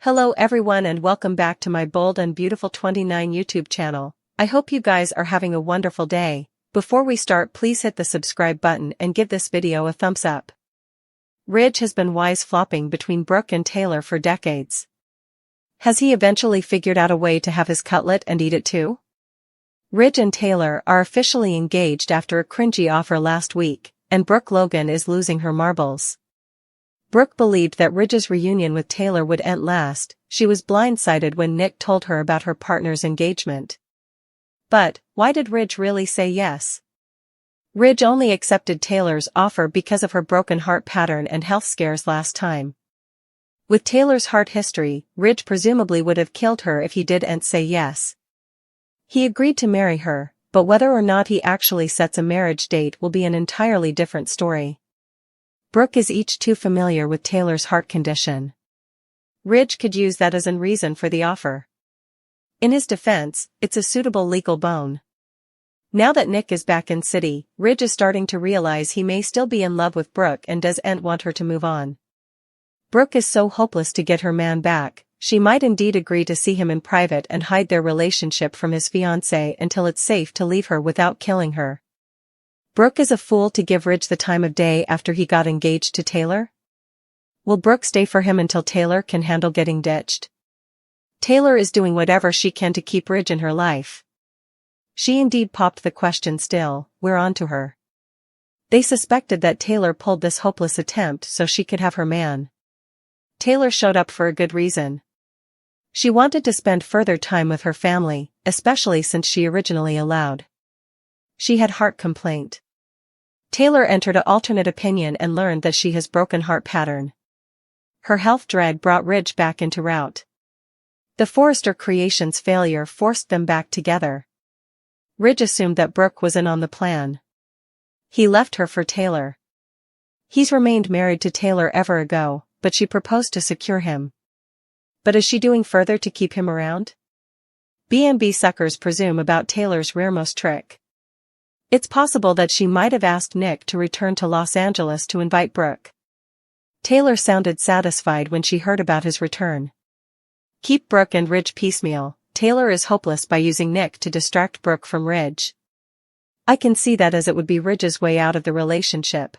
Hello everyone and welcome back to my Bold and Beautiful 29 YouTube channel. I hope you guys are having a wonderful day. Before we start, please hit the subscribe button and give this video a thumbs up. Ridge has been wise-flopping between Brooke and Taylor for decades. Has he eventually figured out a way to have his cutlet and eat it too? Ridge and Taylor are officially engaged after a cringy offer last week, and Brooke Logan is losing her marbles. Brooke believed that Ridge's reunion with Taylor would end last. She was blindsided when Nick told her about her partner's engagement. But, why did Ridge really say yes? Ridge only accepted Taylor's offer because of her broken heart pattern and health scares last time. With Taylor's heart history, Ridge presumably would have killed her if he didn't say yes. He agreed to marry her, but whether or not he actually sets a marriage date will be an entirely different story. Brooke is too familiar with Taylor's heart condition. Ridge could use that as a reason for the offer. In his defense, it's a suitable legal bone. Now that Nick is back in city, Ridge is starting to realize he may still be in love with Brooke and doesn't want her to move on. Brooke is so hopeless to get her man back, she might indeed agree to see him in private and hide their relationship from his fiancée until it's safe to leave her without killing her. Brooke is a fool to give Ridge the time of day after he got engaged to Taylor? Will Brooke stay for him until Taylor can handle getting ditched? Taylor is doing whatever she can to keep Ridge in her life. She indeed popped the question still, we're on to her. They suspected that Taylor pulled this hopeless attempt so she could have her man. Taylor showed up for a good reason. She wanted to spend further time with her family, especially since she originally allowed. She had heart complaint. Taylor entered an alternate opinion and learned that she has broken heart pattern. Her health drag brought Ridge back into route. The Forrester Creations failure forced them back together. Ridge assumed that Brooke was in on the plan. He left her for Taylor. He's remained married to Taylor ever ago, but she proposed to secure him. But is she doing further to keep him around? B&B suckers presume about Taylor's rearmost trick. It's possible that she might have asked Nick to return to Los Angeles to invite Brooke. Taylor sounded satisfied when she heard about his return. Keep Brooke and Ridge piecemeal. Taylor is hopeless by using Nick to distract Brooke from Ridge. I can see that, as it would be Ridge's way out of the relationship.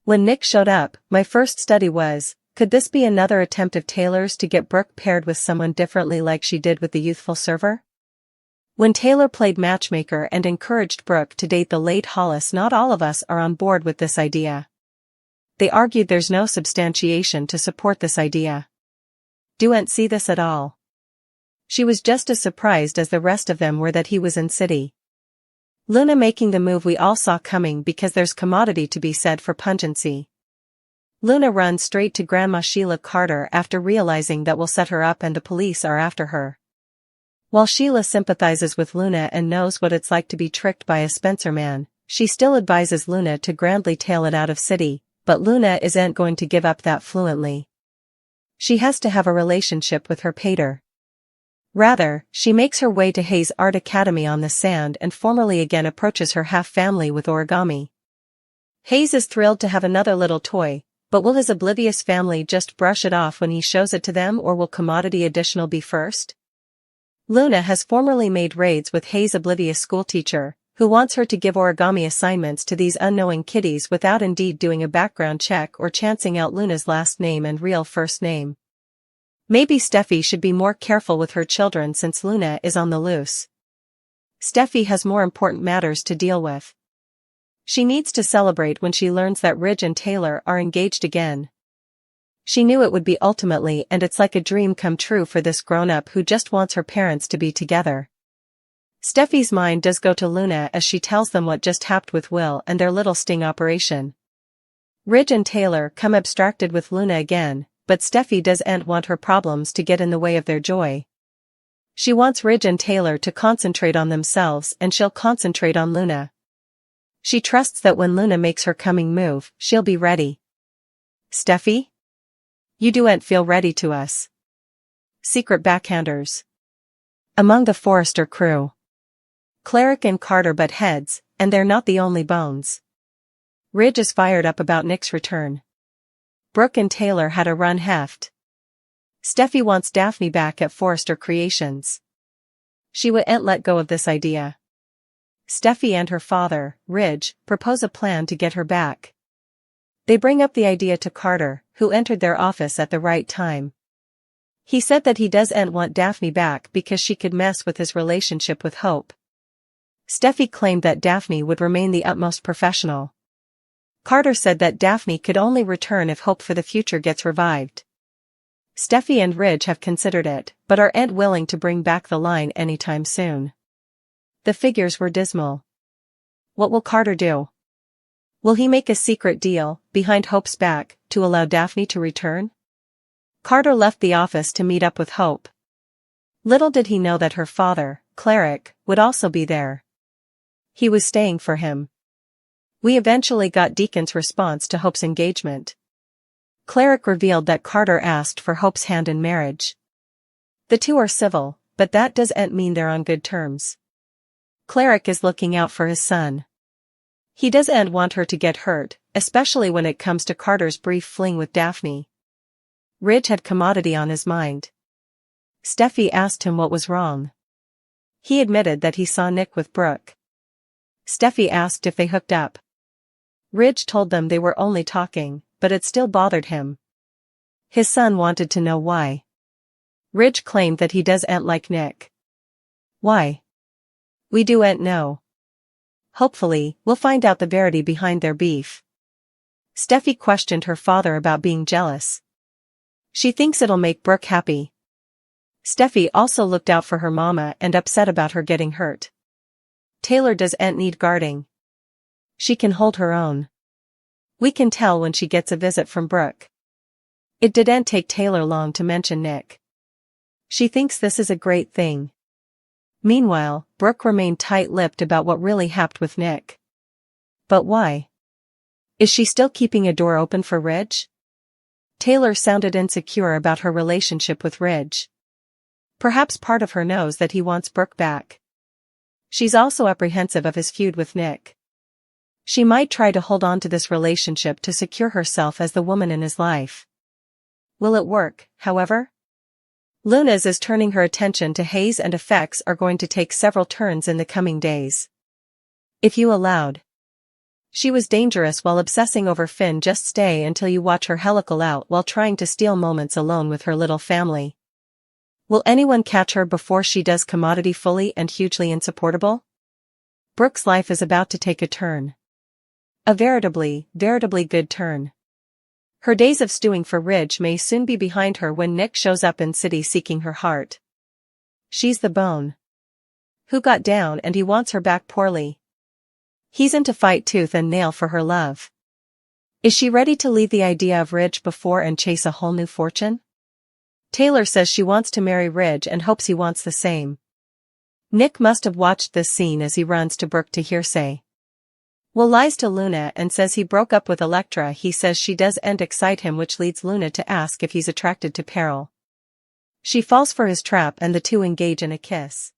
When Nick showed up, my first study was, could this be another attempt of Taylor's to get Brooke paired with someone differently like she did with the youthful server? When Taylor played matchmaker and encouraged Brooke to date the late Hollis, not all of us are on board with this idea. They argued there's no substantiation to support this idea. Don't see this at all. She was just as surprised as the rest of them were that he was in city. Luna making the move we all saw coming because there's commodity to be said for pungency. Luna runs straight to Grandma Sheila Carter after realizing that will set her up and the police are after her. While Sheila sympathizes with Luna and knows what it's like to be tricked by a Spencer man, she still advises Luna to grandly tail it out of city, but Luna isn't going to give up that fluently. She has to have a relationship with her pater. Rather, she makes her way to Hayes Art Academy on the sand and formally again approaches her half-family with origami. Hayes is thrilled to have another little toy, but will his oblivious family just brush it off when he shows it to them, or will commodity additional be first? Luna has formerly made raids with Hayes' oblivious schoolteacher, who wants her to give origami assignments to these unknowing kiddies without indeed doing a background check or chancing out Luna's last name and real first name. Maybe Steffi should be more careful with her children since Luna is on the loose. Steffi has more important matters to deal with. She needs to celebrate when she learns that Ridge and Taylor are engaged again. She knew it would be ultimately, and it's like a dream come true for this grown-up who just wants her parents to be together. Steffi's mind does go to Luna as she tells them what just happened with Will and their little sting operation. Ridge and Taylor come abstracted with Luna again, but Steffi doesn't want her problems to get in the way of their joy. She wants Ridge and Taylor to concentrate on themselves and she'll concentrate on Luna. She trusts that when Luna makes her coming move, she'll be ready. Steffi? You don't feel ready to us. Secret backhanders. Among the Forrester crew, Cleric and Carter butt heads, and they're not the only bones. Ridge is fired up about Nick's return. Brooke and Taylor had a run heft. Steffi wants Daphne back at Forrester Creations. She wouldn't let go of this idea. Steffi and her father, Ridge, propose a plan to get her back. They bring up the idea to Carter, who entered their office at the right time. He said that he doesn't want Daphne back because she could mess with his relationship with Hope. Steffi claimed that Daphne would remain the utmost professional. Carter said that Daphne could only return if Hope for the future gets revived. Steffi and Ridge have considered it, but aren't willing to bring back the line anytime soon. The figures were dismal. What will Carter do? Will he make a secret deal, behind Hope's back, to allow Daphne to return? Carter left the office to meet up with Hope. Little did he know that her father, Cleric, would also be there. He was staying for him. We eventually got Deacon's response to Hope's engagement. Cleric revealed that Carter asked for Hope's hand in marriage. The two are civil, but that doesn't mean they're on good terms. Cleric is looking out for his son. He doesn't want her to get hurt, especially when it comes to Carter's brief fling with Daphne. Ridge had commodity on his mind. Steffi asked him what was wrong. He admitted that he saw Nick with Brooke. Steffi asked if they hooked up. Ridge told them they were only talking, but it still bothered him. His son wanted to know why. Ridge claimed that he doesn't like Nick. Why? We do'n't know. Hopefully, we'll find out the verity behind their beef. Steffi questioned her father about being jealous. She thinks it'll make Brooke happy. Steffi also looked out for her mama and upset about her getting hurt. Taylor doesn't need guarding. She can hold her own. We can tell when she gets a visit from Brooke. It didn't take Taylor long to mention Nick. She thinks this is a great thing. Meanwhile, Brooke remained tight-lipped about what really happened with Nick. But why? Is she still keeping a door open for Ridge? Taylor sounded insecure about her relationship with Ridge. Perhaps part of her knows that he wants Brooke back. She's also apprehensive of his feud with Nick. She might try to hold on to this relationship to secure herself as the woman in his life. Will it work, however? Luna's is turning her attention to Hayes and effects are going to take several turns in the coming days. If you allowed. She was dangerous while obsessing over Finn. Just stay until you watch her helical out while trying to steal moments alone with her little family. Will anyone catch her before she does commodity fully and hugely insupportable? Brooke's life is about to take a turn. A veritably good turn. Her days of stewing for Ridge may soon be behind her when Nick shows up in city seeking her heart. She's the bone. Who got down and he wants her back poorly. He's in to fight tooth and nail for her love. Is she ready to leave the idea of Ridge before and chase a whole new fortune? Taylor says she wants to marry Ridge and hopes he wants the same. Nick must have watched this scene as he runs to Brooke to hearsay. Will lies to Luna and says he broke up with Electra. He says she doesn't excite him, which leads Luna to ask if he's attracted to Peril. She falls for his trap and the two engage in a kiss.